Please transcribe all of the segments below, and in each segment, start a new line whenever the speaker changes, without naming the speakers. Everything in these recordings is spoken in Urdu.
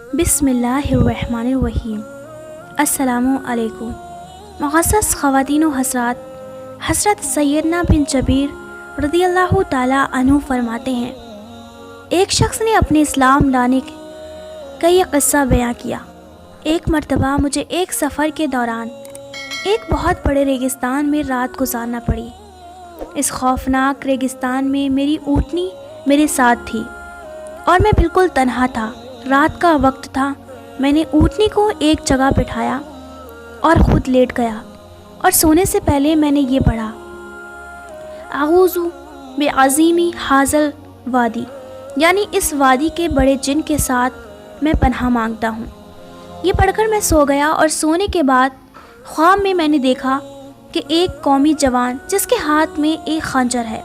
بسم اللہ الرحمن الرحیم۔ السلام علیکم۔ معزز خواتین و حضرات، حضرت سیدنا بن جبیر رضی اللہ تعالیٰ عنہ فرماتے ہیں، ایک شخص نے اپنے اسلام لانے کا یہ قصہ بیان کیا۔ ایک مرتبہ مجھے ایک سفر کے دوران ایک بہت بڑے ریگستان میں رات گزارنا پڑی۔ اس خوفناک ریگستان میں میری اونٹنی میرے ساتھ تھی اور میں بالکل تنہا تھا۔ رات کا وقت تھا۔ میں نے اونٹنی کو ایک جگہ بٹھایا اور خود لیٹ گیا، اور سونے سے پہلے میں نے یہ پڑھا، اعوذ بعظیم ھذل وادی، یعنی اس وادی کے بڑے جن کے ساتھ میں پناہ مانگتا ہوں۔ یہ پڑھ کر میں سو گیا، اور سونے کے بعد خواب میں میں نے دیکھا کہ ایک قومی جوان جس کے ہاتھ میں ایک خنجر ہے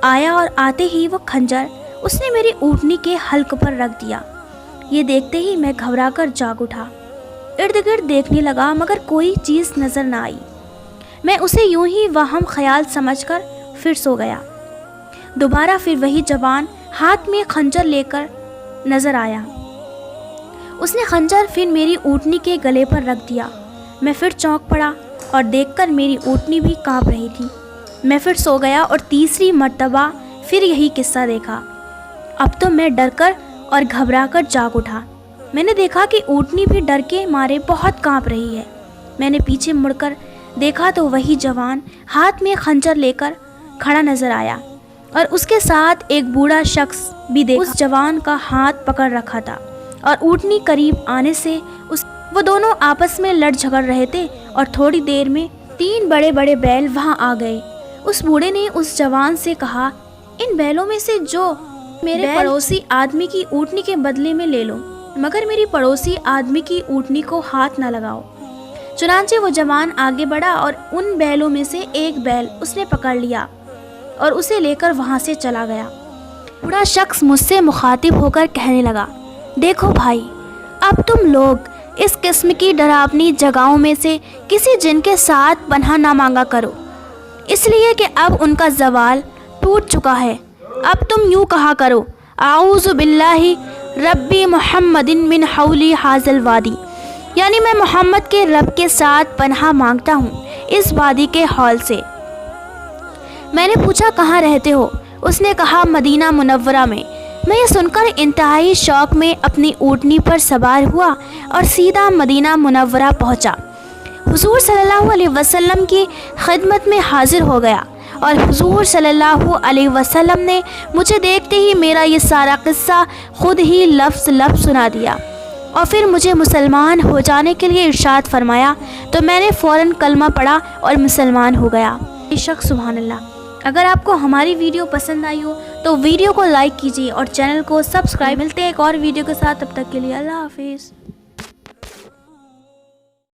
آیا، اور آتے ہی وہ خنجر اس نے میری اونٹنی کے حلق پر رکھ دیا۔ یہ دیکھتے ہی میں گھبرا کر جاگ اٹھا، ارد گرد دیکھنے لگا مگر کوئی چیز نظر نہ آئی۔ میں اسے یوں ہی وہم خیال سمجھ کر پھر سو گیا۔ دوبارہ پھر وہی جوان ہاتھ میں خنجر لے کر نظر آیا۔ اس نے خنجر پھر میری اونٹنی کے گلے پر رکھ دیا۔ میں پھر چونک پڑا اور دیکھ کر میری اونٹنی بھی کانپ رہی تھی۔ میں پھر سو گیا اور تیسری مرتبہ پھر یہی قصہ دیکھا۔ اب تو میں ڈر کر اور گھبرا کر جاگ اٹھا۔ میں نے دیکھا کہ اونٹنی بھی ڈر کے مارے بہت کانپ رہی ہے۔ میں نے پیچھے مڑ کر دیکھا تو وہی جوان ہاتھ میں خنجر لے کر کھڑا نظر آیا، اور اس کے ساتھ ایک بوڑھا شخص بھی دیکھا۔ اس جوان کا ہاتھ پکڑ رکھا تھا، اور اونٹنی قریب آنے سے وہ دونوں آپس میں لڑ جھگڑ رہے تھے، اور تھوڑی دیر میں 3 بڑے بڑے بیل وہاں آ گئے۔ اس بوڑھے نے اس جوان سے کہا، ان بیلوں میں سے جو میرے پڑوسی آدمی کی اونٹنی کے بدلے میں لے لو، مگر میری پڑوسی آدمی کی اونٹنی کو ہاتھ نہ لگاؤ۔ چنانچہ وہ جوان آگے بڑھا، اور ان بیلوں میں سے ایک بیل اس نے پکڑ لیا اور اسے لے کر وہاں سے چلا گیا۔ بوڑھا شخص مجھ سے مخاطب ہو کر کہنے لگا، دیکھو بھائی، اب تم لوگ اس قسم کی ڈراؤنی جگہوں میں سے کسی جن کے ساتھ پناہ نہ مانگا کرو، اس لیے کہ اب ان کا زوال ٹوٹ چکا ہے۔ اب تم یوں کہا کرو، اعوذ باللہ ربی محمد من حولی ھذل وادی، یعنی میں محمد کے رب کے ساتھ پناہ مانگتا ہوں اس وادی کے ہول سے۔ میں نے پوچھا، کہاں رہتے ہو؟ اس نے کہا، مدینہ منورہ میں۔ میں یہ سن کر انتہائی شوق میں اپنی اونٹنی پر سوار ہوا اور سیدھا مدینہ منورہ پہنچا۔ حضور صلی اللہ علیہ وسلم کی خدمت میں حاضر ہو گیا، اور حضور صلی اللہ علیہ وسلم نے مجھے دیکھتے ہی میرا یہ سارا قصہ خود ہی لفظ لفظ سنا دیا، اور پھر مجھے مسلمان ہو جانے کے لیے ارشاد فرمایا، تو میں نے فوراً کلمہ پڑھا اور مسلمان ہو گیا۔ بے شک سبحان اللہ۔ اگر آپ کو ہماری ویڈیو پسند آئی ہو تو ویڈیو کو لائک کیجیے اور چینل کو سبسکرائب۔ ملتے ہیں ایک اور ویڈیو کے ساتھ، تب تک کے لیے اللہ حافظ۔